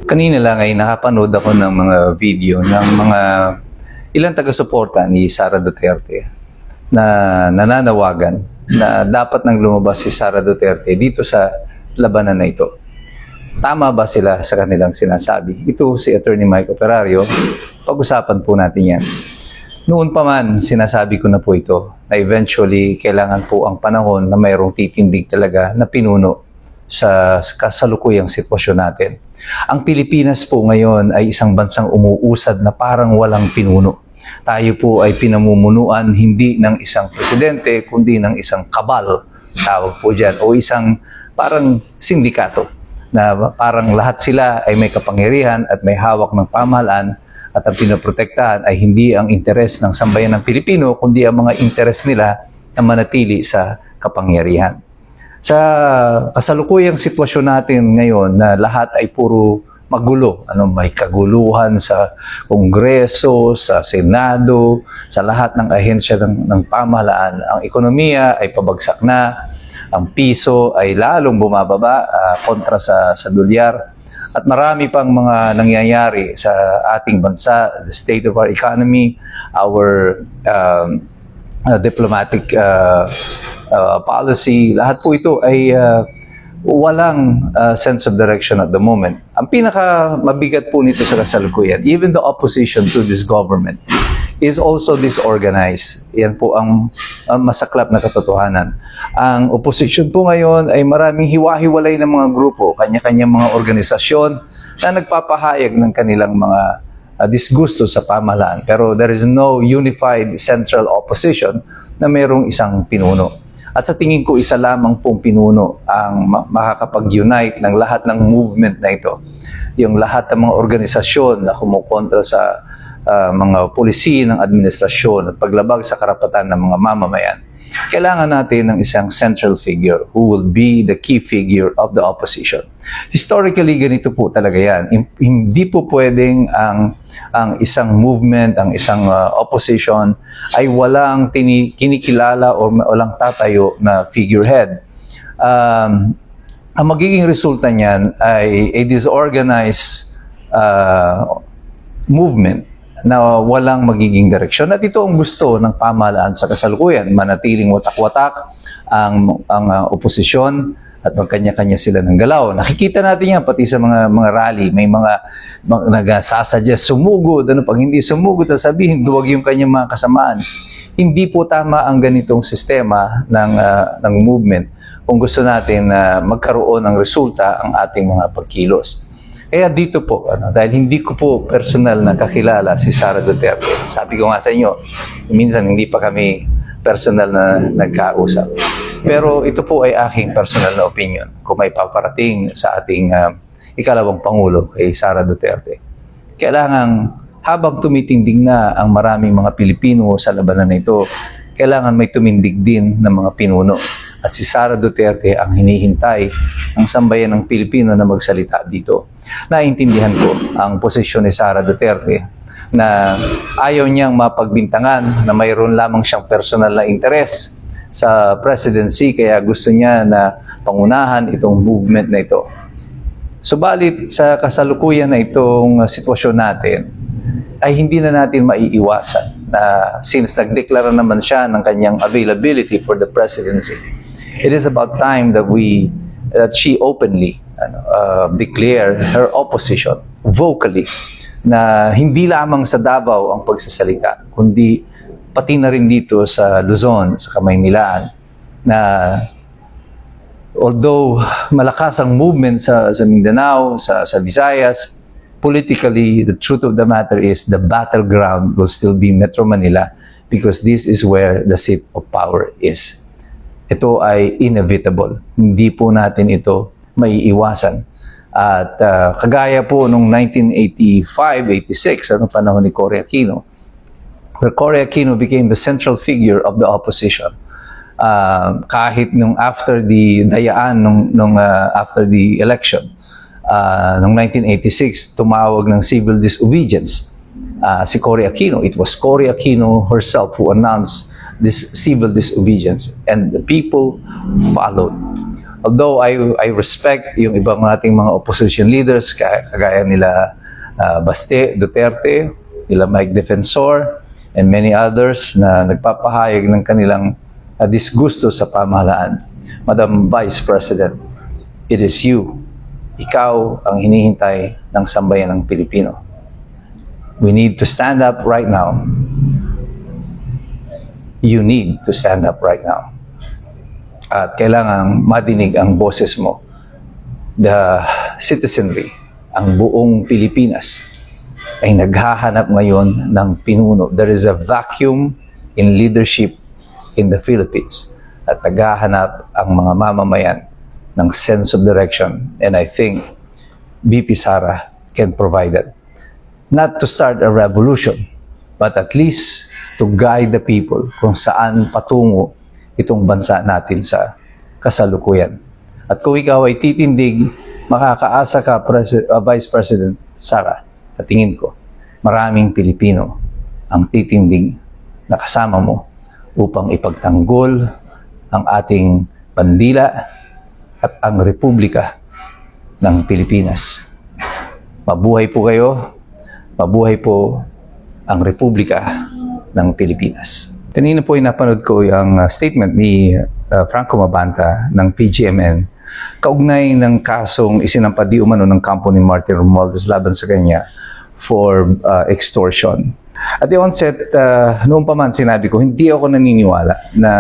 Kanina lang ay nakapanood ako ng mga video ng mga ilang taga-suporta ni Sara Duterte na nananawagan na dapat nang lumabas si Sara Duterte dito sa labanan na ito. Tama ba sila sa kanilang sinasabi? Ito si Attorney Mike Operario, pag-usapan po natin yan. Noon pa man, sinasabi ko na po ito na eventually kailangan po ang panahon na mayroong titindig talaga na pinuno sa kasalukuyang sitwasyon natin. Ang Pilipinas po ngayon ay isang bansang umuusad na parang walang pinuno. Tayo po ay pinamumunuan hindi ng isang presidente kundi ng isang kabal, tawag po dyan, o isang parang sindikato na parang lahat sila ay may kapangyarihan at may hawak ng pamahalaan at ang pinoprotektahan ay hindi ang interes ng sambayan ng Pilipino kundi ang mga interes nila na manatili sa kapangyarihan. Sa kasalukuyang sitwasyon natin ngayon na lahat ay puro magulo, may kaguluhan sa Kongreso, sa Senado, sa lahat ng ahensya ng pamahalaan, ang ekonomiya ay pabagsak na, ang piso ay lalong bumababa kontra sa dolyar, at marami pang mga nangyayari sa ating bansa, the state of our economy, our diplomatic policy, lahat po ito ay walang sense of direction at the moment. Ang pinaka mabigat po nito sa kasalukuyan, even the opposition to this government is also disorganized. Yan po ang masaklap na katotohanan. Ang opposition po ngayon ay maraming hiwa-hiwalay ng mga grupo, kanya-kanyang mga organisasyon na nagpapahayag ng kanilang mga disgusto sa pamahalaan. Pero there is no unified central opposition na mayroong isang pinuno. At sa tingin ko, isa lamang pong pinuno ang makakapag-unite ng lahat ng movement na ito. Yung lahat ng mga organisasyon na kumukontra sa mga polisi ng administrasyon at paglabag sa karapatan ng mga mamamayan. Kailangan natin ng isang central figure who will be the key figure of the opposition. Historically, ganito po talaga yan. Hindi po pwedeng ang isang movement, ang isang opposition ay walang kinikilala o walang tatayo na figurehead. Ang magiging resulta niyan ay a disorganized movement na walang magiging direksyon. At ito ang gusto ng pamahalaan sa kasalukuyan, manatiling watak-watak ang oposisyon at magkanya-kanya sila ng galaw. Nakikita natin yan pati sa mga rally, may mga nagsasadya sumugod, pag hindi sumugod, sasabihin duwag yung kanyang mga kasamaan. Hindi po tama ang ganitong sistema ng movement kung gusto natin na magkaroon ng resulta ang ating mga pagkilos. Kaya dito po, dahil hindi ko po personal na kakilala si Sara Duterte, sabi ko nga sa inyo, minsan hindi pa kami personal na nagkausap. Pero ito po ay aking personal na opinion kung may paparating sa ating ikalawang Pangulo kay Sara Duterte. Kailangan habang tumitindig na ang maraming mga Pilipino sa labanan na ito, kailangan may tumindig din ng mga pinuno. At si Sara Duterte ang hinihintay ng sambayan ng Pilipino na magsalita dito. Naintindihan ko ang posisyon ni Sara Duterte na ayaw niyang mapagbintangan na mayroon lamang siyang personal na interes sa presidency kaya gusto niya na pangunahan itong movement na ito. Subalit sa kasalukuyan na itong sitwasyon natin ay hindi na natin maiiwasan na since nagdeklara naman siya ng kanyang availability for the presidency, it is about time that she openly declare her opposition vocally na hindi lamang sa Davao ang pagsasalita, kundi pati na rin dito sa Luzon, sa Kamaynilaan, na although malakas ang movement sa Mindanao, sa Visayas, politically, the truth of the matter is the battleground will still be Metro Manila because this is where the seat of power is. Ito ay inevitable. Hindi po natin ito maiiwasan. At kagaya po nung 1985-86, panahon ni Cory Aquino, where Cory Aquino became the central figure of the opposition. Kahit nung after the dayaan, after the election, nung 1986, tumawag ng civil disobedience si Cory Aquino. It was Cory Aquino herself who announced this civil disobedience, and the people followed. Although I respect yung ibang nating mga opposition leaders, kagaya nila Baste, Duterte, nila Mike Defensor, and many others na nagpapahayag ng kanilang disgusto sa pamahalaan. Madam Vice President, it is you. Ikaw ang hinihintay ng sambayan ng Pilipino. We need to stand up right now. You need to stand up right now. At kailangang madinig ang boses mo. The citizenry, ang buong Pilipinas, ay naghahanap ngayon ng pinuno. There is a vacuum in leadership in the Philippines. At naghahanap ang mga mamamayan ng sense of direction. And I think BP Sara can provide that. Not to start a revolution, but at least to guide the people kung saan patungo itong bansa natin sa kasalukuyan. At kung ikaw ay titindig, makakaasa ka, Vice President Sara, at tingin ko, maraming Pilipino ang titindig na kasama mo upang ipagtanggol ang ating bandila at ang Republika ng Pilipinas. Mabuhay po kayo, mabuhay po ang Republika ng Pilipinas. Kanina po ay napanood ko yung statement ni Franco Mabanta ng PGMN kaugnay ng kasong isinampa di umano ng kampo ni Martin Romualdez laban sa kanya for extortion. At the onset, noon pa man sinabi ko, hindi ako naniniwala na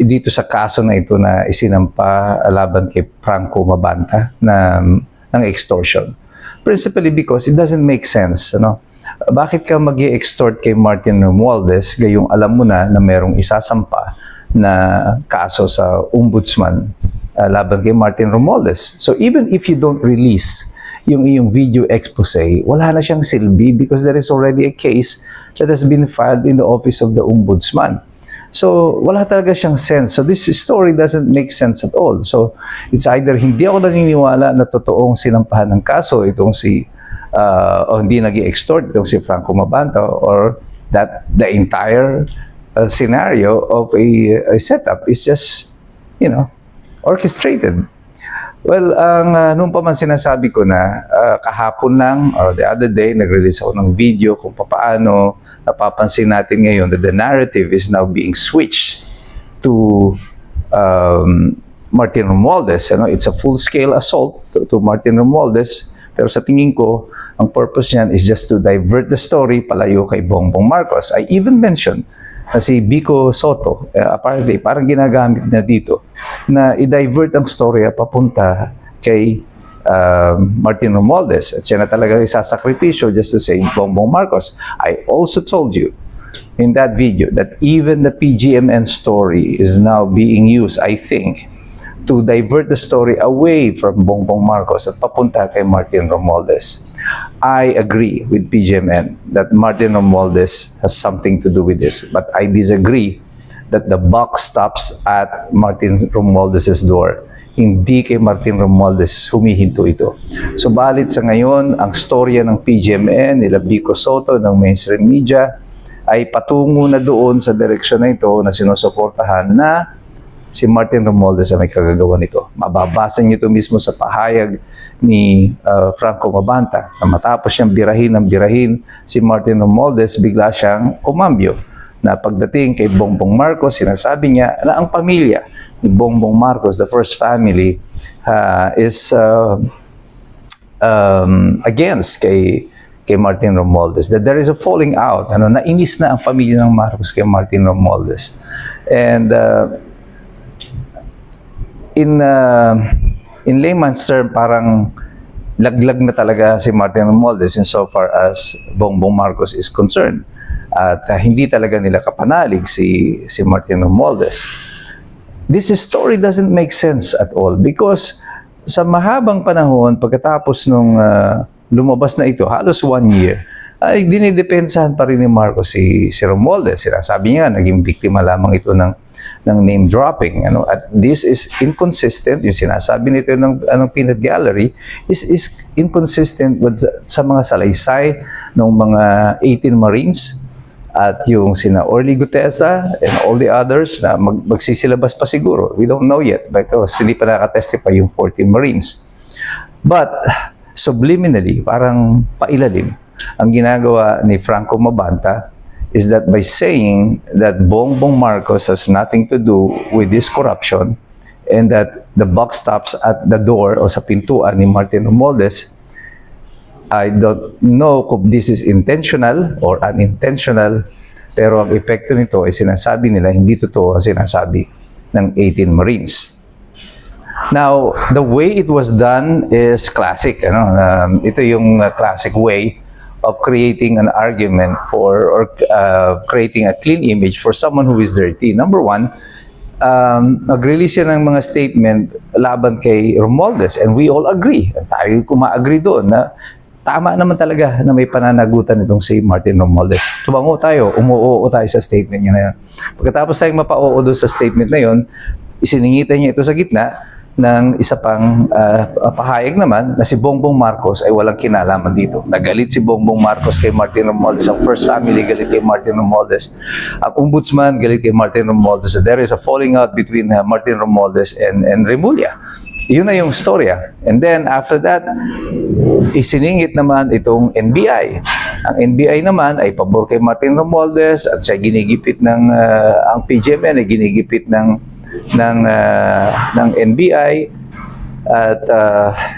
dito sa kaso na ito na isinampa laban kay Franco Mabanta ng extortion. Principally because it doesn't make sense, ano? Bakit ka mag-i-extort kay Martin Romualdez gayong alam mo na merong isasampa na kaso sa ombudsman laban kay Martin Romualdez? So even if you don't release yung iyong video expose, wala na siyang silbi because there is already a case that has been filed in the office of the ombudsman. So wala talaga siyang sense. So this story doesn't make sense at all. So it's either hindi ako naniniwala na totoong sinampahan ng kaso itong si o hindi nag-i-extort itong si Franco Mabanta, or that the entire scenario of a setup is just, orchestrated. Well, noon pa man sinasabi ko na kahapon lang or the other day, nag-release ako ng video kung paano napapansin natin ngayon that the narrative is now being switched to Martin Romualdez. It's a full-scale assault to Martin Romualdez. Pero sa tingin ko, ang purpose niyan is just to divert the story palayo kay Bongbong Marcos. I even mentioned na si Vico Soto, apparently, parang ginagamit na dito, na i-divert ang storya papunta kay Martin Romualdez. At siya na talaga isasakripisyo just to say Bongbong Marcos. I also told you in that video that even the PGMN story is now being used, I think, to divert the story away from Bongbong Marcos at papunta kay Martin Romualdez. I agree with PGMN that Martin Romualdez has something to do with this, but I disagree that the buck stops at Martin Romualdez's door. Hindi kay Martin Romualdez humihinto ito. So balit sa ngayon, ang storya ng PGMN, nila Vico Soto, ng mainstream media, ay patungo na doon sa direksyon na ito na sinusuportahan na si Martin Romualdez ay may kagagawa nito. Mababasa niyo ito mismo sa pahayag ni Franco Mabanta na matapos siyang birahin si Martin Romualdez, bigla siyang kumambyo. Na pagdating kay Bongbong Marcos, sinasabi niya na ang pamilya ni Bongbong Marcos, the first family, is against kay Martin Romualdez. That there is a falling out. Nainis na ang pamilya ng Marcos kay Martin Romualdez. And in layman's term, parang laglag na talaga si Martin Romualdez insofar as Bongbong Marcos is concerned. At hindi talaga nila kapanalig si Martin Romualdez. This story doesn't make sense at all because sa mahabang panahon, pagkatapos nung lumabas na ito, halos 1 year, ay dinidepensahan pa rin ni Marcos si Romualdez. Sinasabi niya, naging biktima lamang ito ng name dropping. At this is inconsistent. Yung sinasabi nito ng Peanut Gallery is inconsistent with sa mga salaysay ng mga 18 Marines at yung sina Orly Gutesa and all the others na magsisilabas pa siguro. We don't know yet because hindi pa nakatestify yung 14 Marines. But subliminally, parang pailalim, ang ginagawa ni Franco Mabanta is that by saying that Bongbong Marcos has nothing to do with this corruption and that the buck stops at the door o sa pintuan ni Martin Romualdez, I don't know kung this is intentional or unintentional, pero ang epekto nito ay sinasabi nila hindi totoo ang sinasabi ng 18 Marines. Now, the way it was done is classic. Ito yung classic way of creating an argument for or creating a clean image for someone who is dirty. Number one, nag-release siya ng mga statement laban kay Romualdez and we all agree. Tayo kuma-agree doon na tama naman talaga na may pananagutan itong si Martin Romualdez. Tumango tayo, umuoo tayo sa statement niya na yun. Pagkatapos tayong mapa-oo doon sa statement na yun, isiningitan niya ito sa gitna ng isa pang pahayag naman na si Bongbong Marcos ay walang kinalaman dito. Nagalit si Bongbong Marcos kay Martin Romualdez. Ang First Family galit kay Martin Romualdez. Ang Ombudsman galit kay Martin Romualdez. So there is a falling out between Martin Romualdez and Remulla. Yun na yung storya. And then after that, isiningit naman itong NBI. Ang NBI naman ay pabor kay Martin Romualdez at siya ginigipit ng ang PGMN ay ginigipit ng NBI at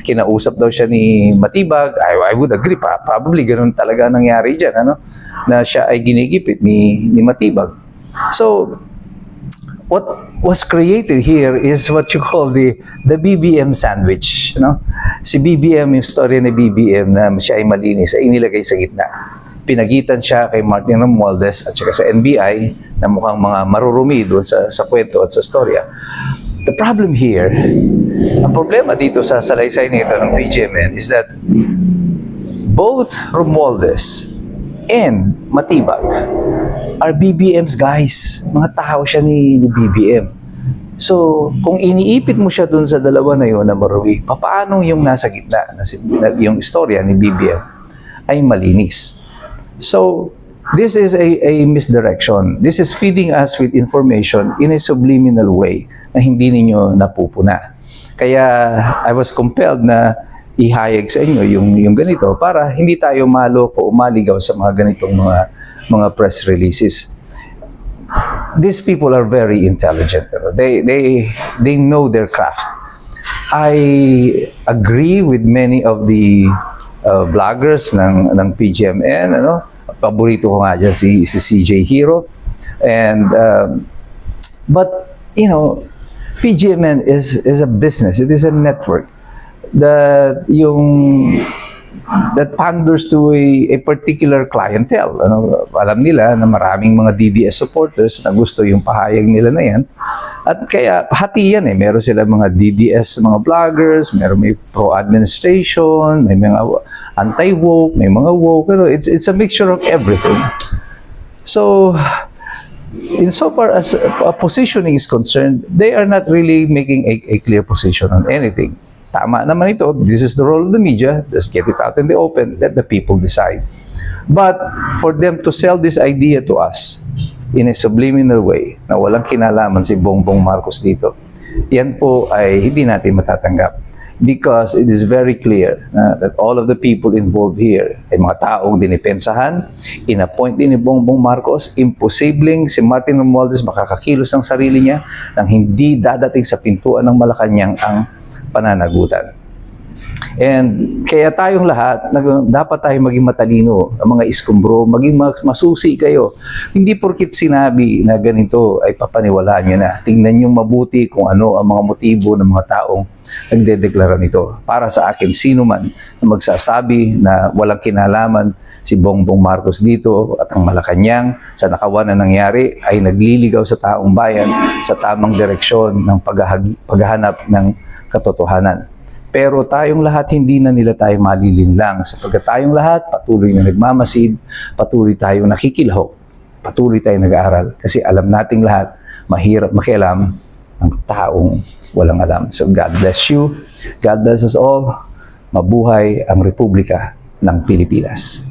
kinausap daw siya ni Matibag. I would agree pa. Probably ganun talaga nangyari diyan, na siya ay ginigipit ni Matibag. So what was created here is what you call the BBM sandwich, Si BBM, yung storya ni BBM na siya ay malinis ay inilagay sa gitna. Pinagitan siya kay Martin Romualdez at saka sa NBI na mukhang mga marurumi doon sa kwento at sa storya. The problem here, ang problema dito sa salaysay nito ng BGMN is that both Romualdez and Matibag are BBMs, guys. Mga tao siya ni BBM. So, kung iniipit mo siya dun sa dalawa na yun na marumi, paano yung nasa gitna, yung istorya ni BBM ay malinis? So, this is a misdirection. This is feeding us with information in a subliminal way na hindi ninyo napupuna. Kaya, I was compelled na ihayag sa inyo yung ganito para hindi tayo maloko o maligaw sa mga ganitong mga press releases. These people are very intelligent. They know their craft. I agree with many of the vloggers ng PGMN. Paborito ko nga dyan si CJ Hero. And but PGMN is a business. It is a network that panders to a particular clientele. Alam nila na maraming mga DDS supporters na gusto yung pahayag nila na yan. At kaya hati yan Meron sila mga DDS, mga vloggers, may pro-administration, may mga anti-woke, may mga woke. Pero it's a mixture of everything. So, insofar as positioning is concerned, they are not really making a clear position on anything. Tama naman ito. This is the role of the media. Just get it out in the open. Let the people decide. But for them to sell this idea to us in a subliminal way na walang kinalaman si Bongbong Marcos dito, yan po ay hindi natin matatanggap. Because it is very clear that all of the people involved here ay mga taong dinipensahan, in-appoint din ni Bongbong Marcos. Imposibleng si Martin Romualdez makakakilos ng sarili niya nang hindi dadating sa pintuan ng Malacanang ang pananagutan. And kaya tayong lahat, dapat tayo maging matalino, ang mga iskumbro, maging masusi kayo. Hindi porkit sinabi na ganito ay papaniwalaan nyo na. Tingnan nyo mabuti kung ano ang mga motibo ng mga taong nagdedeklara nito. Para sa akin, sino man na magsasabi na walang kinalaman si Bongbong Marcos dito at ang Malacanang sa nakawan na nangyari ay nagliligaw sa taong bayan sa tamang direksyon ng paghahanap ng katotohanan. Pero tayong lahat, hindi na nila tayo malilinlang sapagkat tayong lahat patuloy na nagmamasid, patuloy tayong nakikilahok, patuloy tayong nag-aaral kasi alam nating lahat, mahirap makialam ang taong walang alam. So God bless you, God bless us all, mabuhay ang Republika ng Pilipinas.